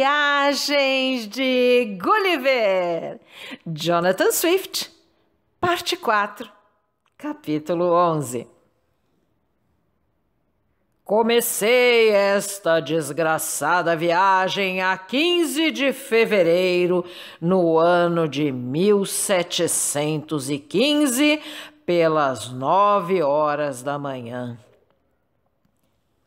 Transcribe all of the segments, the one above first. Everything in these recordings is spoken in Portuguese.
Viagens de Gulliver, Jonathan Swift, parte 4, capítulo 11. Comecei esta desgraçada viagem a 15 de fevereiro, no ano de 1715, pelas 9 horas da manhã.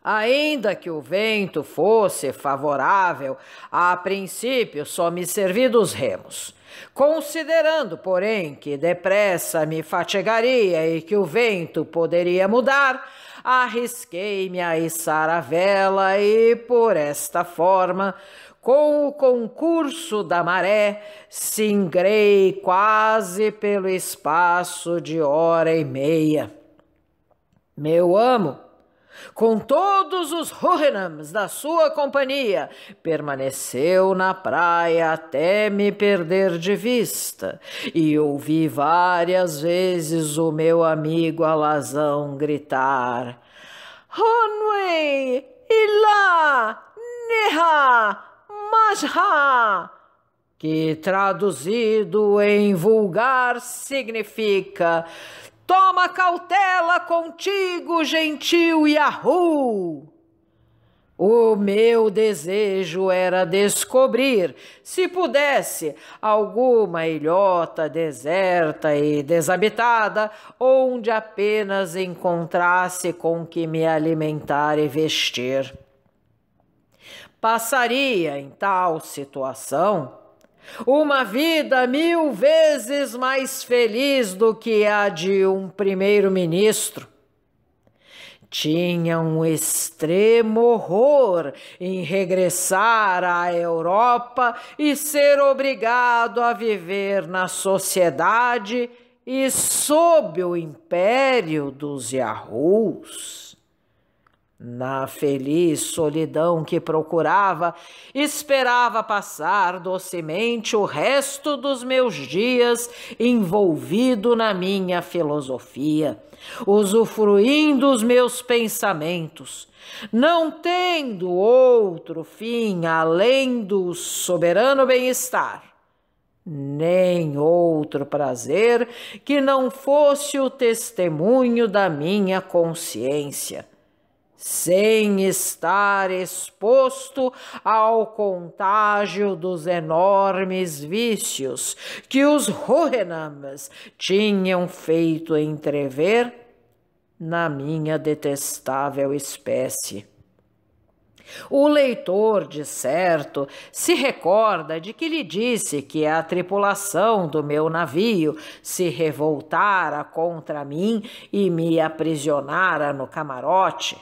Ainda que o vento fosse favorável, a princípio só me servi dos remos. Considerando, porém, que depressa me fatigaria e que o vento poderia mudar, arrisquei-me a içar a vela e, por esta forma, com o concurso da maré, singrei quase pelo espaço de hora e meia. Meu amo, com todos os Houyhnhnms da sua companhia, permaneceu na praia até me perder de vista, e ouvi várias vezes o meu amigo alazão gritar: "Honway, Ilá, Neha, Majha", que traduzido em vulgar significa: "Toma cautela contigo, gentil Yahoo!" O meu desejo era descobrir, se pudesse, alguma ilhota deserta e desabitada, onde apenas encontrasse com que me alimentar e vestir. Passaria, em tal situação, uma vida 1000 vezes mais feliz do que a de um primeiro-ministro. Tinha um extremo horror em regressar à Europa e ser obrigado a viver na sociedade e sob o império dos Yahoos. Na feliz solidão que procurava, esperava passar docemente o resto dos meus dias envolvido na minha filosofia, usufruindo os meus pensamentos, não tendo outro fim além do soberano bem-estar, nem outro prazer que não fosse o testemunho da minha consciência, sem estar exposto ao contágio dos enormes vícios que os Houyhnhnms tinham feito entrever na minha detestável espécie. O leitor, de certo, se recorda de que lhe disse que a tripulação do meu navio se revoltara contra mim e me aprisionara no camarote,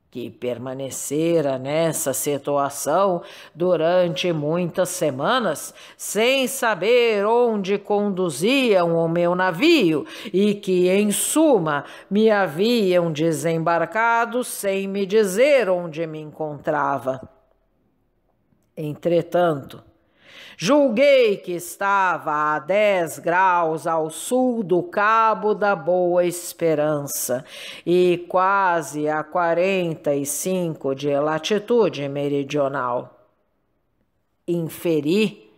que permanecera nessa situação durante muitas semanas, sem saber onde conduziam o meu navio e que, em suma, me haviam desembarcado sem me dizer onde me encontrava. Entretanto, julguei que estava a 10 graus ao sul do Cabo da Boa Esperança e quase a 45 de latitude meridional. Inferi,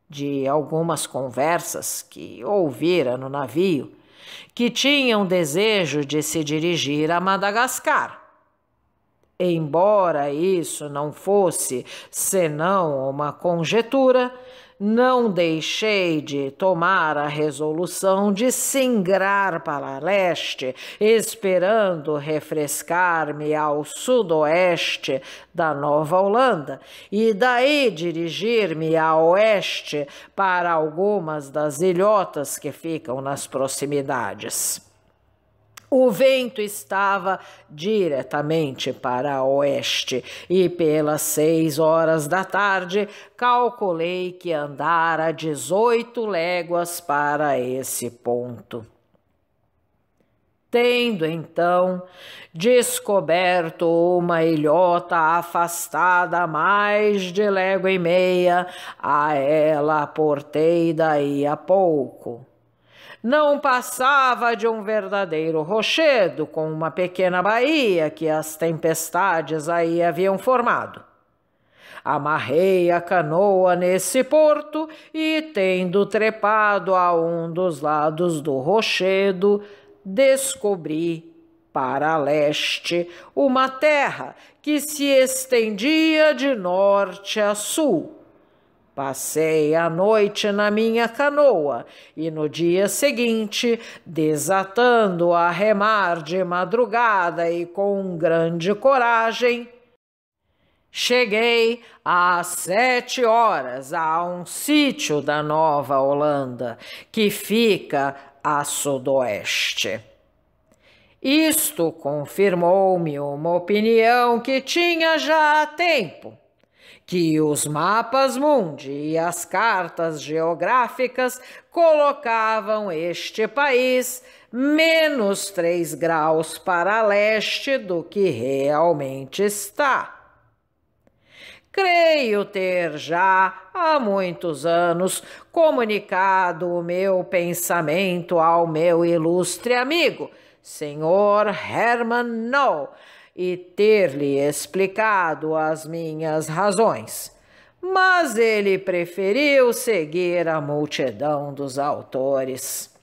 de algumas conversas que ouvira no navio, que tinham desejo de se dirigir a Madagascar. Embora isso não fosse senão uma conjetura, não deixei de tomar a resolução de singrar para leste, esperando refrescar-me ao sudoeste da Nova Holanda e daí dirigir-me a oeste para algumas das ilhotas que ficam nas proximidades. O vento estava diretamente para oeste e pelas 6 horas da tarde calculei que andara 18 léguas para esse ponto. Tendo, então, descoberto uma ilhota afastada mais de 1,5 léguas, a ela aportei daí a pouco. Não passava de um verdadeiro rochedo com uma pequena baía que as tempestades aí haviam formado. Amarrei a canoa nesse porto e, tendo trepado a um dos lados do rochedo, descobri para leste uma terra que se estendia de norte a sul. Passei a noite na minha canoa e no dia seguinte, desatando a remar de madrugada e com grande coragem, cheguei às 7 horas a um sítio da Nova Holanda, que fica a sudoeste. Isto confirmou-me uma opinião que tinha já há tempo, que os mapas mundi e as cartas geográficas colocavam este país menos 3 graus para leste do que realmente está. Creio ter já há muitos anos comunicado o meu pensamento ao meu ilustre amigo, Sr. Herman Noe, e ter-lhe explicado as minhas razões. Mas ele preferiu seguir a multidão dos autores.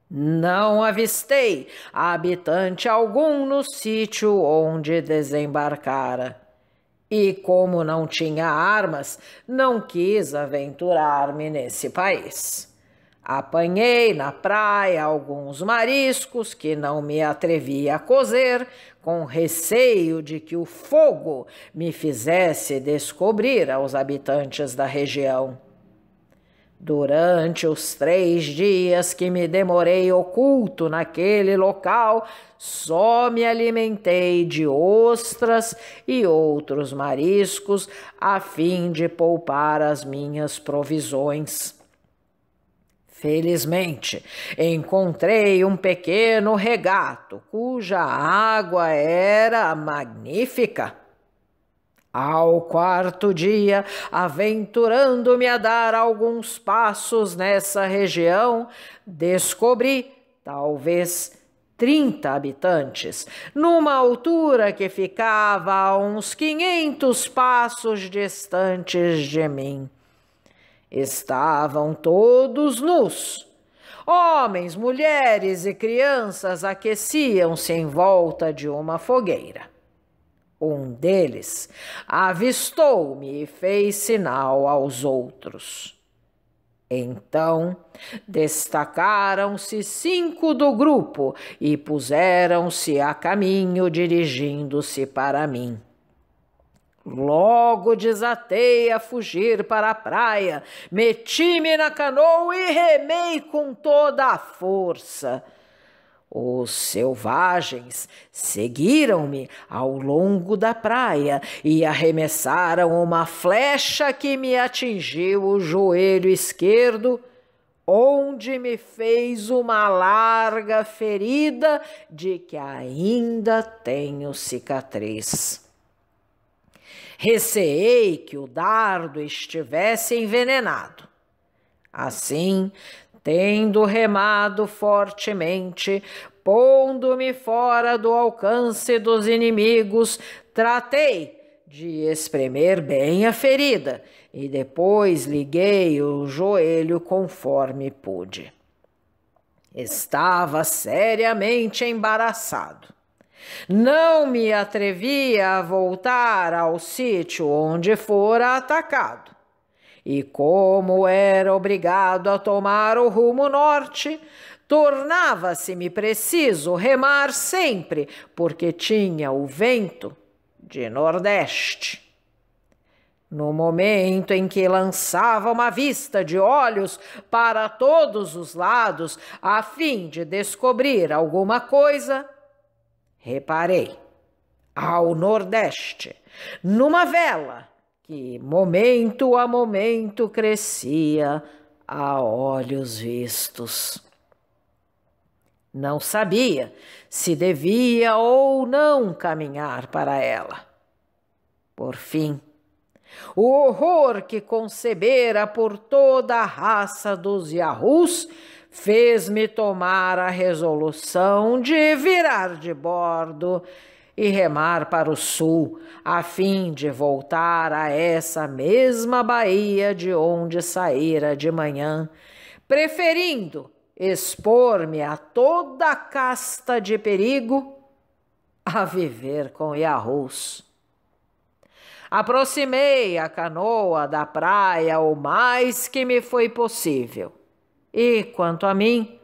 Não avistei habitante algum no sítio onde desembarcara. E como não tinha armas, não quis aventurar-me nesse país. Apanhei na praia alguns mariscos que não me atrevi a cozer, com receio de que o fogo me fizesse descobrir aos habitantes da região. Durante os 3 dias que me demorei oculto naquele local, só me alimentei de ostras e outros mariscos, a fim de poupar as minhas provisões. Felizmente, encontrei um pequeno regato, cuja água era magnífica. Ao 4º dia, aventurando-me a dar alguns passos nessa região, descobri, talvez, 30 habitantes, numa altura que ficava a uns 500 passos distantes de mim. Estavam todos nus. Homens, mulheres e crianças aqueciam-se em volta de uma fogueira. Um deles avistou-me e fez sinal aos outros. Então destacaram-se 5 do grupo e puseram-se a caminho, dirigindo-se para mim. Logo desatei a fugir para a praia, meti-me na canoa e remei com toda a força. Os selvagens seguiram-me ao longo da praia e arremessaram uma flecha que me atingiu o joelho esquerdo, onde me fez uma larga ferida de que ainda tenho cicatriz. Receei que o dardo estivesse envenenado. Assim, tendo remado fortemente, pondo-me fora do alcance dos inimigos, tratei de espremer bem a ferida e depois liguei o joelho conforme pude. Estava seriamente embaraçado. Não me atrevia a voltar ao sítio onde fora atacado. E como era obrigado a tomar o rumo norte, tornava-se-me preciso remar sempre, porque tinha o vento de nordeste. No momento em que lançava uma vista de olhos para todos os lados, a fim de descobrir alguma coisa, reparei, ao nordeste, numa vela que, momento a momento, crescia a olhos vistos. Não sabia se devia ou não caminhar para ela. Por fim, o horror que concebera por toda a raça dos Yahoos fez-me tomar a resolução de virar de bordo e remar para o sul, a fim de voltar a essa mesma baía de onde saíra de manhã, preferindo expor-me a toda a casta de perigo a viver com Yahoos. Aproximei a canoa da praia o mais que me foi possível, e, quanto a mim,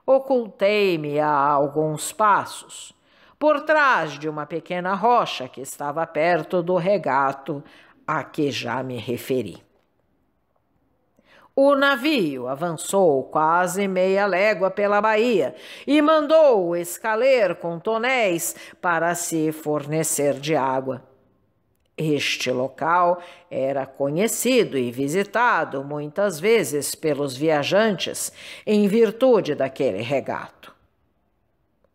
ocultei-me a alguns passos, por trás de uma pequena rocha que estava perto do regato a que já me referi. O navio avançou quase meia légua pela baía e mandou o escaler com tonéis para se fornecer de água. Este local era conhecido e visitado muitas vezes pelos viajantes em virtude daquele regato.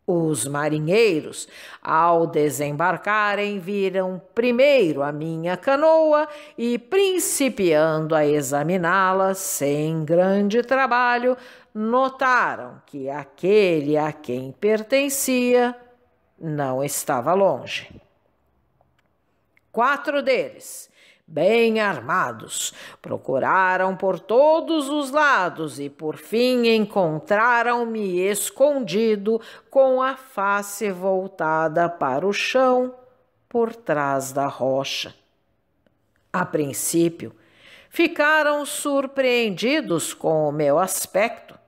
Os marinheiros, ao desembarcarem, viram primeiro a minha canoa e, principiando a examiná-la sem grande trabalho, notaram que aquele a quem pertencia não estava longe. 4 deles, bem armados, procuraram por todos os lados e, por fim, encontraram-me escondido com a face voltada para o chão por trás da rocha. A princípio, ficaram surpreendidos com o meu aspecto,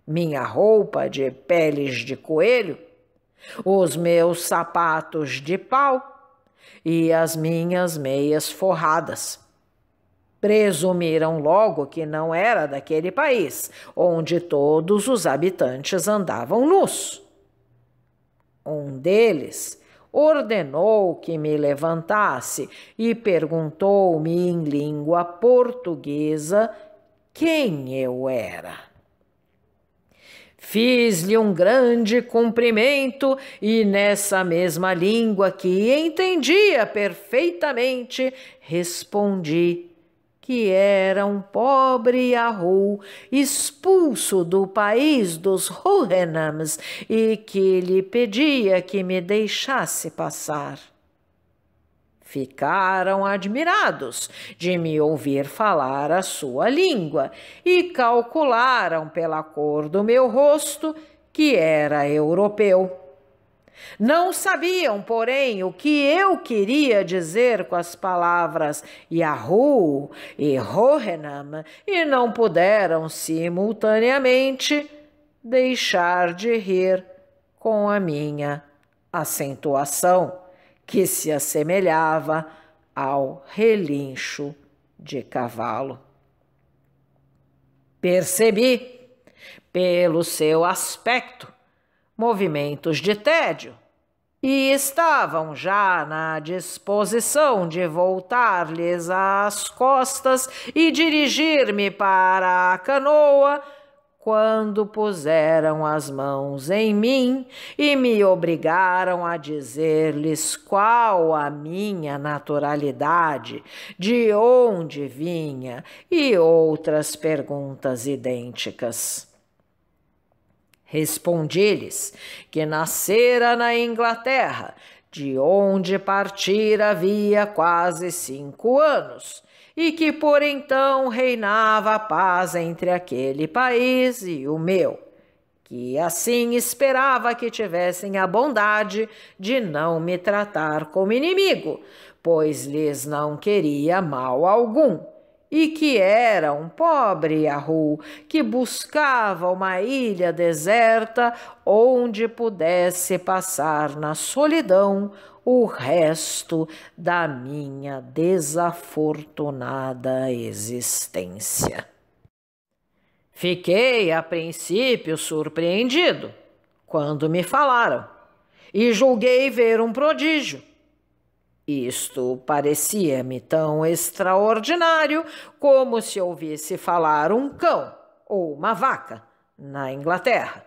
minha roupa de peles de coelho, os meus sapatos de pau e as minhas meias forradas. Presumiram logo que não era daquele país, onde todos os habitantes andavam nus. Um deles ordenou que me levantasse e perguntou-me em língua portuguesa quem eu era. Fiz-lhe um grande cumprimento e, nessa mesma língua que entendia perfeitamente, respondi que era um pobre Yahoo expulso do país dos Hohenhams e que lhe pedia que me deixasse passar. Ficaram admirados de me ouvir falar a sua língua e calcularam pela cor do meu rosto que era europeu. Não sabiam, porém, o que eu queria dizer com as palavras Yahoo e Hohenham e não puderam simultaneamente deixar de rir com a minha acentuação, que se assemelhava ao relincho de cavalo. Percebi, pelo seu aspecto, movimentos de tédio, e estavam já na disposição de voltar-lhes as costas e dirigir-me para a canoa, quando puseram as mãos em mim e me obrigaram a dizer-lhes qual a minha naturalidade, de onde vinha e outras perguntas idênticas. Respondi-lhes que nascera na Inglaterra, de onde partira havia quase 5 anos, e que por então reinava a paz entre aquele país e o meu, que assim esperava que tivessem a bondade de não me tratar como inimigo, pois lhes não queria mal algum, e que era um pobre Yahoo que buscava uma ilha deserta onde pudesse passar na solidão o resto da minha desafortunada existência. Fiquei, a princípio, surpreendido quando me falaram e julguei ver um prodígio. Isto parecia-me tão extraordinário como se ouvisse falar um cão ou uma vaca na Inglaterra.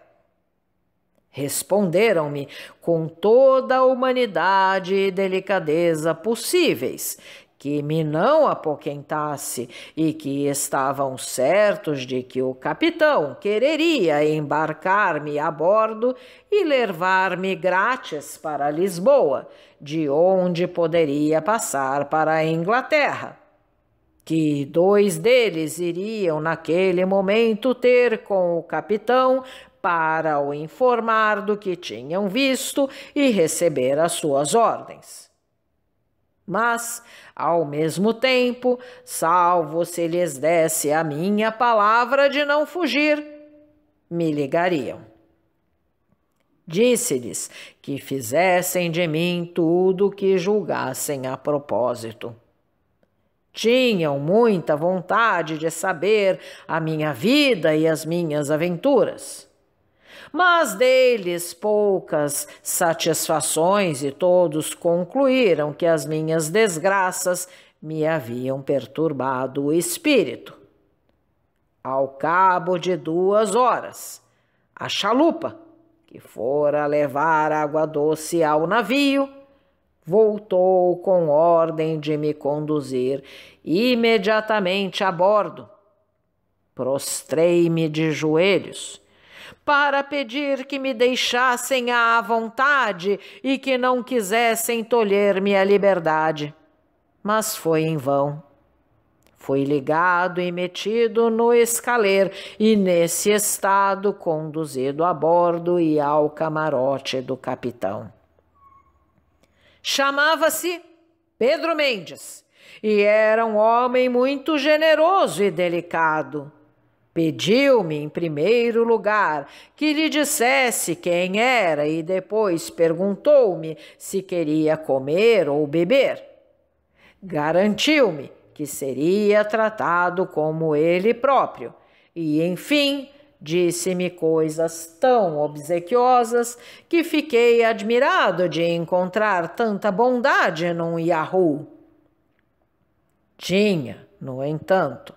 Responderam-me com toda a humanidade e delicadeza possíveis que me não apoquentasse e que estavam certos de que o capitão quereria embarcar-me a bordo e levar-me grátis para Lisboa, de onde poderia passar para a Inglaterra, que 2 deles iriam naquele momento ter com o capitão para o informar do que tinham visto e receber as suas ordens. Mas, ao mesmo tempo, salvo se lhes desse a minha palavra de não fugir, me ligariam. Disse-lhes que fizessem de mim tudo o que julgassem a propósito. Tinham muita vontade de saber a minha vida e as minhas aventuras. Mas dei-lhes poucas satisfações e todos concluíram que as minhas desgraças me haviam perturbado o espírito. Ao cabo de 2 horas, a chalupa, que fora levar água doce ao navio, voltou com ordem de me conduzir imediatamente a bordo. Prostrei-me de joelhos para pedir que me deixassem à vontade e que não quisessem tolher-me a liberdade. Mas foi em vão. Fui ligado e metido no escaleiro e, nesse estado, conduzido a bordo e ao camarote do capitão. Chamava-se Pedro Mendes e era um homem muito generoso e delicado. Pediu-me, em primeiro lugar, que lhe dissesse quem era e depois perguntou-me se queria comer ou beber. Garantiu-me que seria tratado como ele próprio e, enfim, disse-me coisas tão obsequiosas que fiquei admirado de encontrar tanta bondade num Yahoo. Tinha, no entanto,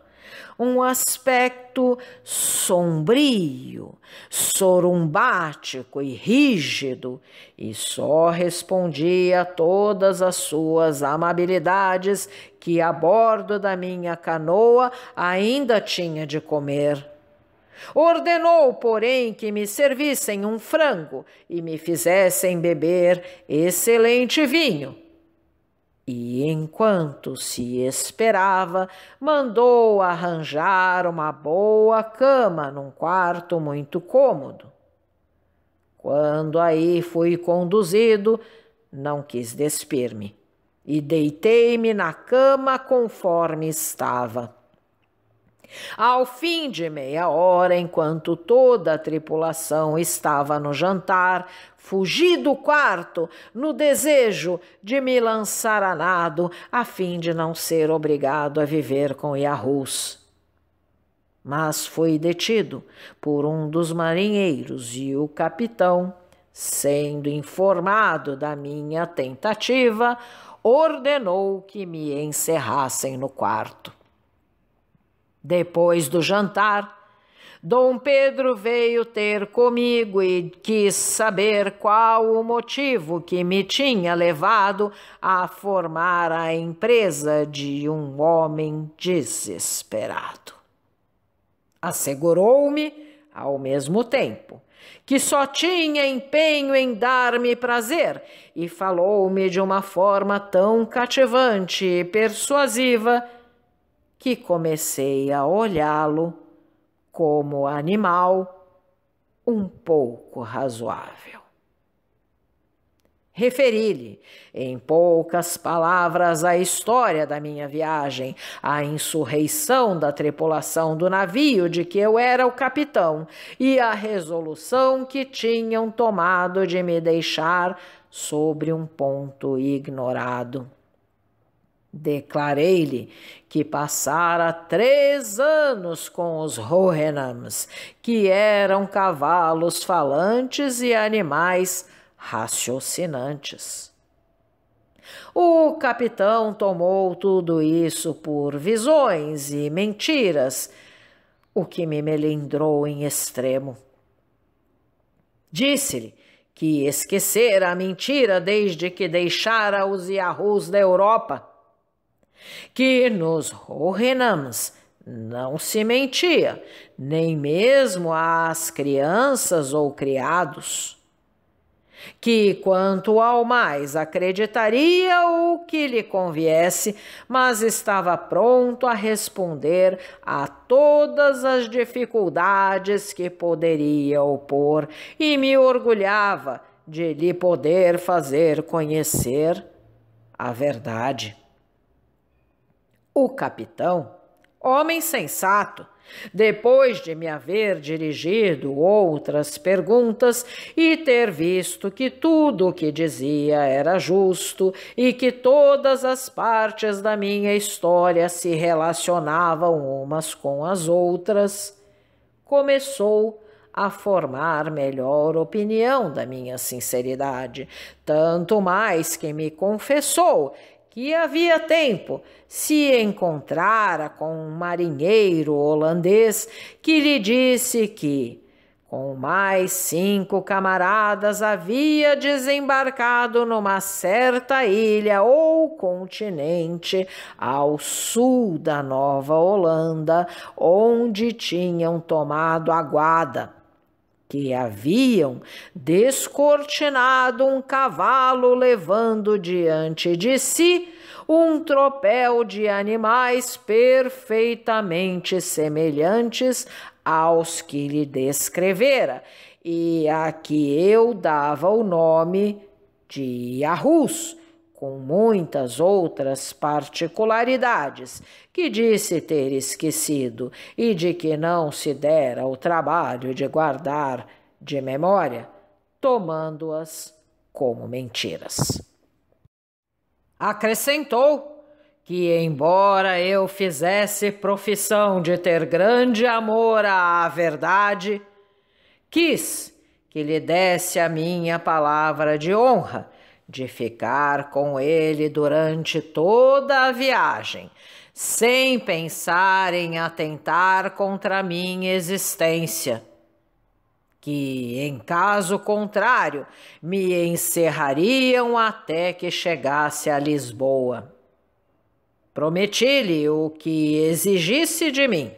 um aspecto sombrio, sorumbático e rígido, e só respondia a todas as suas amabilidades que a bordo da minha canoa ainda tinha de comer. Ordenou, porém, que me servissem um frango e me fizessem beber excelente vinho. E, enquanto se esperava, mandou arranjar uma boa cama num quarto muito cômodo. Quando aí fui conduzido, não quis despir-me e deitei-me na cama conforme estava. Ao fim de meia hora, enquanto toda a tripulação estava no jantar, fugi do quarto no desejo de me lançar a nado, a fim de não ser obrigado a viver com Yahoos. Mas fui detido por um dos marinheiros e o capitão, sendo informado da minha tentativa, ordenou que me encerrassem no quarto. Depois do jantar, Dom Pedro veio ter comigo e quis saber qual o motivo que me tinha levado a formar a empresa de um homem desesperado. Assegurou-me, ao mesmo tempo, que só tinha empenho em dar-me prazer e falou-me de uma forma tão cativante e persuasiva que comecei a olhá-lo como animal um pouco razoável. Referi-lhe, em poucas palavras, a história da minha viagem, a insurreição da tripulação do navio de que eu era o capitão e a resolução que tinham tomado de me deixar sobre um ponto ignorado. Declarei-lhe que passara 3 anos com os Houyhnhnms, que eram cavalos falantes e animais raciocinantes. O capitão tomou tudo isso por visões e mentiras, o que me melindrou em extremo. Disse-lhe que esquecera a mentira desde que deixara os Yahoos da Europa. que nos Rohirrims não se mentia, nem mesmo às crianças ou criados, que quanto ao mais acreditaria o que lhe conviesse, mas estava pronto a responder a todas as dificuldades que poderia opor, e me orgulhava de lhe poder fazer conhecer a verdade. O capitão, homem sensato, depois de me haver dirigido outras perguntas e ter visto que tudo o que dizia era justo e que todas as partes da minha história se relacionavam umas com as outras, começou a formar melhor opinião da minha sinceridade, tanto mais que me confessou que havia tempo se encontrara com um marinheiro holandês que lhe disse que, com mais 5 camaradas, havia desembarcado numa certa ilha ou continente ao sul da Nova Holanda, onde tinham tomado aguada, que haviam descortinado um cavalo levando diante de si um tropel de animais perfeitamente semelhantes aos que lhe descrevera, e a que eu dava o nome de Yahus, com muitas outras particularidades, que disse ter esquecido e de que não se dera o trabalho de guardar de memória, tomando-as como mentiras. Acrescentou que, embora eu fizesse profissão de ter grande amor à verdade, quis que lhe desse a minha palavra de honra de ficar com ele durante toda a viagem, sem pensar em atentar contra a minha existência, que, em caso contrário, me encerrariam até que chegasse a Lisboa. Prometi-lhe o que exigisse de mim,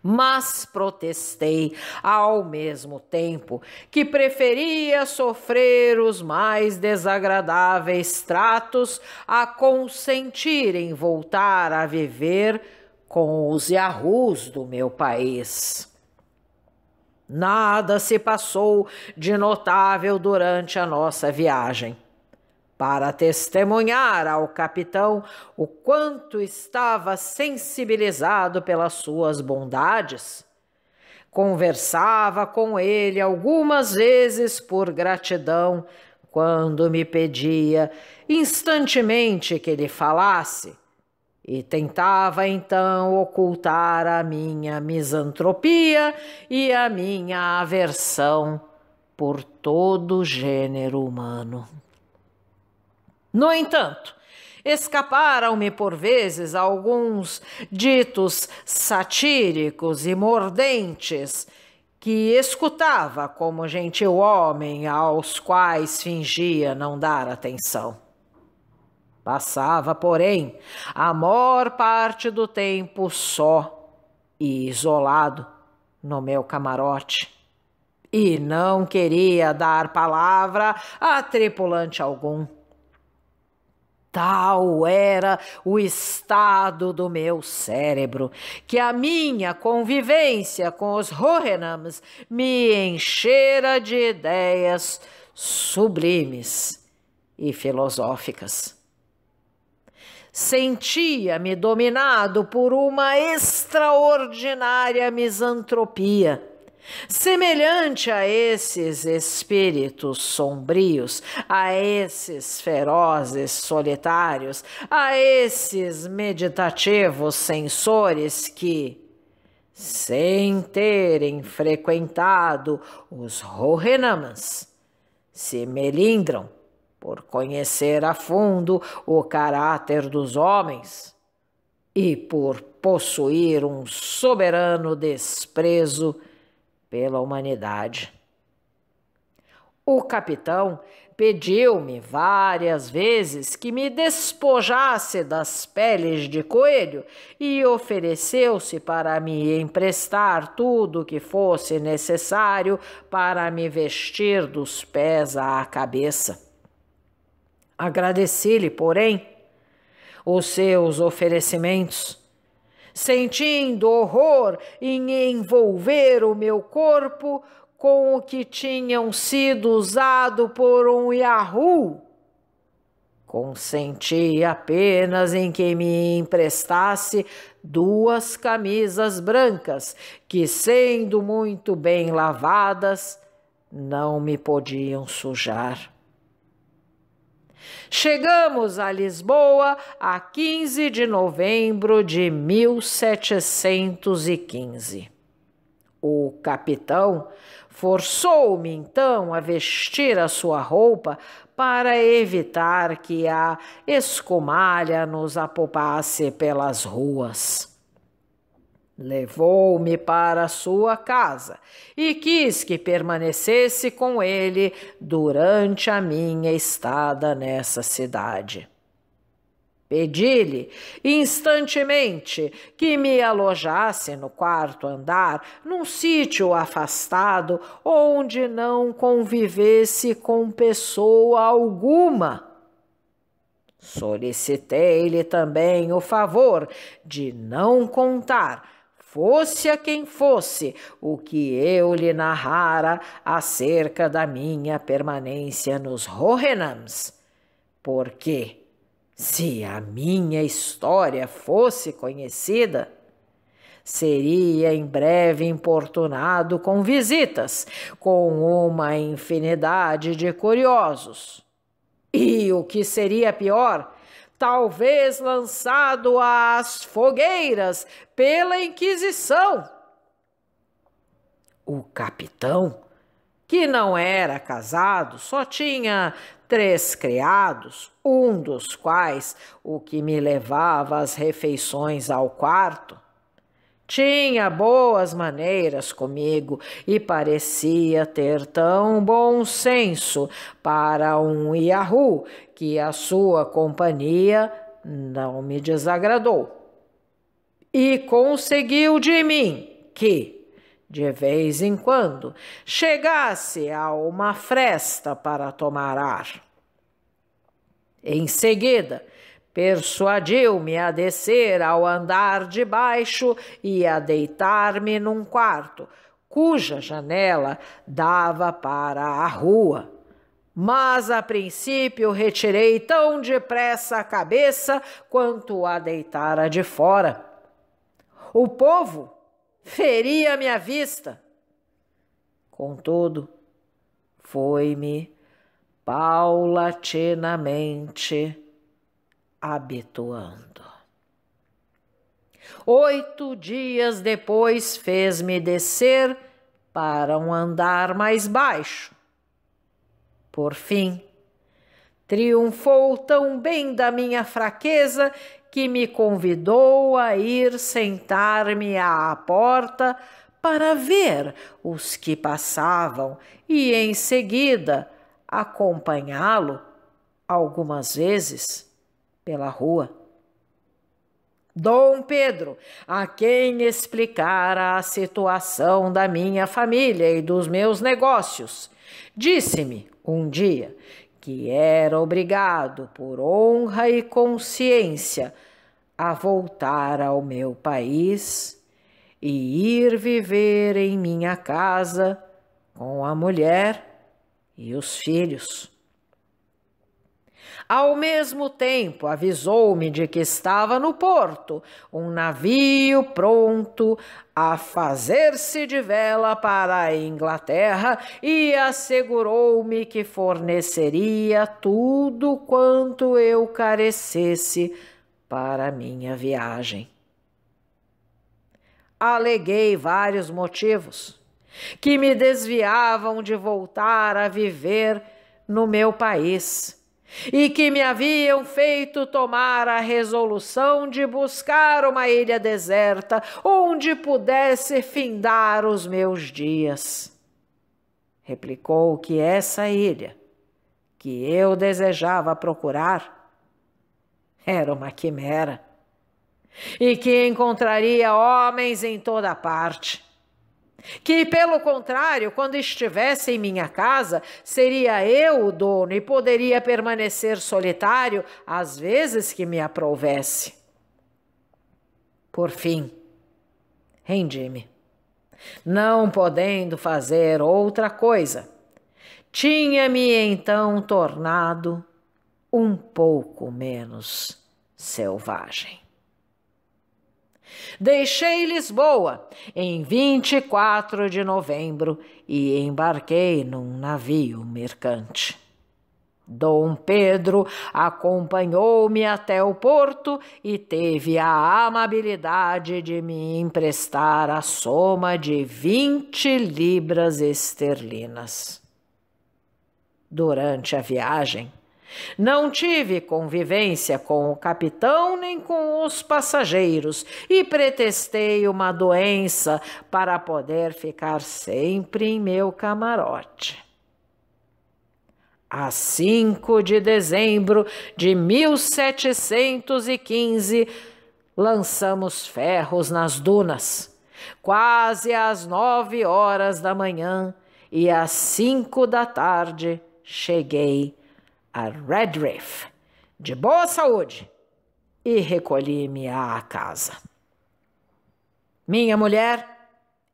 mas protestei ao mesmo tempo que preferia sofrer os mais desagradáveis tratos a consentir em voltar a viver com os Yahus do meu país. Nada se passou de notável durante a nossa viagem. Para testemunhar ao capitão o quanto estava sensibilizado pelas suas bondades, conversava com ele algumas vezes por gratidão, quando me pedia instantemente que lhe falasse, e tentava então ocultar a minha misantropia e a minha aversão por todo o gênero humano. No entanto, escaparam-me por vezes alguns ditos satíricos e mordentes que escutava como gentil homem aos quais fingia não dar atenção. Passava, porém, a maior parte do tempo só e isolado no meu camarote, e não queria dar palavra a tripulante algum. Tal era o estado do meu cérebro, que a minha convivência com os Rohirrims me enchera de ideias sublimes e filosóficas. Sentia-me dominado por uma extraordinária misantropia, semelhante a esses espíritos sombrios, a esses ferozes solitários, a esses meditativos censores que, sem terem frequentado os Rohirrims, se melindram por conhecer a fundo o caráter dos homens e por possuir um soberano desprezo pela humanidade. O capitão pediu-me várias vezes que me despojasse das peles de coelho e ofereceu-se para me emprestar tudo o que fosse necessário para me vestir dos pés à cabeça. Agradeci-lhe, porém, os seus oferecimentos, sentindo horror em envolver o meu corpo com o que tinham sido usado por um Yahoo. Consenti apenas em que me emprestasse 2 camisas brancas, que, sendo muito bem lavadas, não me podiam sujar. Chegamos a Lisboa a 15 de novembro de 1715. O capitão forçou-me então a vestir a sua roupa para evitar que a escumalha nos apalpasse pelas ruas. Levou-me para sua casa e quis que permanecesse com ele durante a minha estada nessa cidade. Pedi-lhe instantemente que me alojasse no 4º andar, num sítio afastado, onde não convivesse com pessoa alguma. Solicitei-lhe também o favor de não contar, fosse a quem fosse, o que eu lhe narrara acerca da minha permanência nos Hohennams, porque, se a minha história fosse conhecida, seria em breve importunado com visitas, com uma infinidade de curiosos. E o que seria pior, talvez lançado às fogueiras pela Inquisição. O capitão, que não era casado, só tinha 3 criados, um dos quais o que me levava às refeições ao quarto. Tinha boas maneiras comigo e parecia ter tão bom senso para um Yahoo que a sua companhia não me desagradou. E conseguiu de mim que, de vez em quando, chegasse a uma fresta para tomar ar. Em seguida, persuadiu-me a descer ao andar de baixo e a deitar-me num quarto, cuja janela dava para a rua. Mas, a princípio, retirei tão depressa a cabeça quanto a deitara de fora. O povo feria minha vista. Contudo, foi-me paulatinamente habituando. 8 dias depois fez-me descer para um andar mais baixo. Por fim, triunfou tão bem da minha fraqueza que me convidou a ir sentar-me à porta para ver os que passavam e, em seguida, acompanhá-lo algumas vezes pela rua. Dom Pedro, a quem explicara a situação da minha família e dos meus negócios, disse-me um dia que era obrigado, por honra e consciência, a voltar ao meu país e ir viver em minha casa com a mulher e os filhos. Ao mesmo tempo, avisou-me de que estava no porto um navio pronto a fazer-se de vela para a Inglaterra e assegurou-me que forneceria tudo quanto eu carecesse para minha viagem. Aleguei vários motivos que me desviavam de voltar a viver no meu país e que me haviam feito tomar a resolução de buscar uma ilha deserta onde pudesse findar os meus dias. Replicou que essa ilha, que eu desejava procurar era uma quimera, e que encontraria homens em toda parte, que, pelo contrário, quando estivesse em minha casa, seria eu o dono e poderia permanecer solitário às vezes que me aprouvesse. Por fim, rendi-me. Não podendo fazer outra coisa, tinha-me então tornado um pouco menos selvagem. Deixei Lisboa em 24 de novembro e embarquei num navio mercante. Dom Pedro acompanhou-me até o porto e teve a amabilidade de me emprestar a soma de 20 libras esterlinas. Durante a viagem, não tive convivência com o capitão nem com os passageiros e pretextei uma doença para poder ficar sempre em meu camarote. A 5 de dezembro de 1715, lançamos ferros nas dunas, quase às 9 horas da manhã, e às 5 da tarde cheguei a Redriff, de boa saúde, e recolhi-me à casa. Minha mulher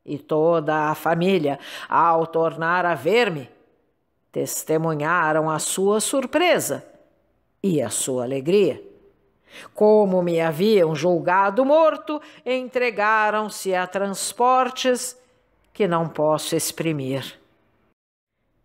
e toda a família, ao tornar a ver-me, testemunharam a sua surpresa e a sua alegria. Como me haviam julgado morto, entregaram-se a transportes que não posso exprimir.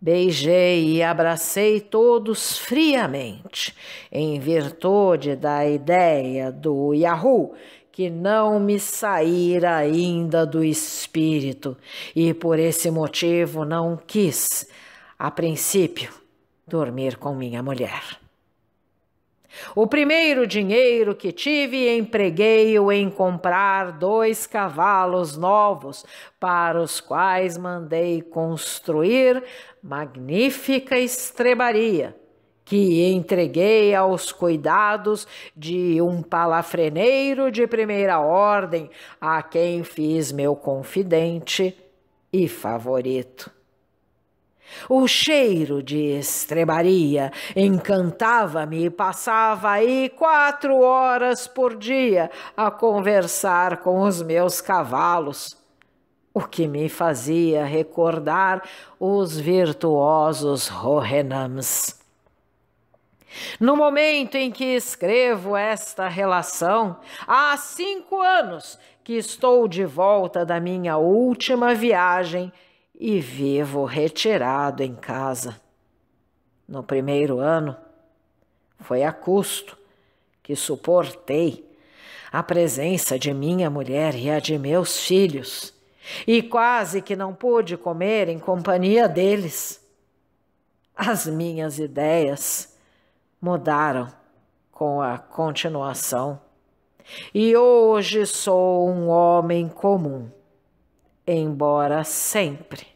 Beijei e abracei todos friamente, em virtude da ideia do Yahoo, que não me saíra ainda do espírito, e por esse motivo não quis, a princípio, dormir com minha mulher. O primeiro dinheiro que tive empreguei-o em comprar 2 cavalos novos, para os quais mandei construir magnífica estrebaria, que entreguei aos cuidados de um palafreneiro de primeira ordem, a quem fiz meu confidente e favorito. O cheiro de estrebaria encantava-me e passava aí 4 horas por dia a conversar com os meus cavalos, o que me fazia recordar os virtuosos Hohenheims. No momento em que escrevo esta relação, há 5 anos que estou de volta da minha última viagem e vivo retirado em casa. No primeiro ano, foi a custo que suportei a presença de minha mulher e a de meus filhos, e quase que não pude comer em companhia deles. As minhas ideias mudaram com a continuação, e hoje sou um homem comum, embora sempre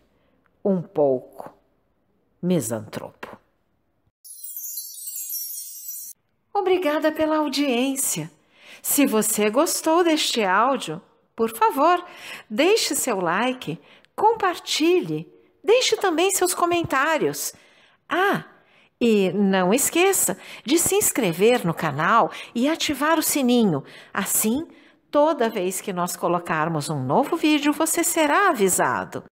um pouco misantropo. Obrigada pela audiência. Se você gostou deste áudio, por favor, deixe seu like, compartilhe, deixe também seus comentários. E não esqueça de se inscrever no canal e ativar o sininho. Assim, toda vez que nós colocarmos um novo vídeo, você será avisado.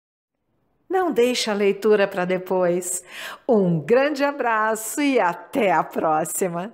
Não deixe a leitura para depois. Um grande abraço e até a próxima!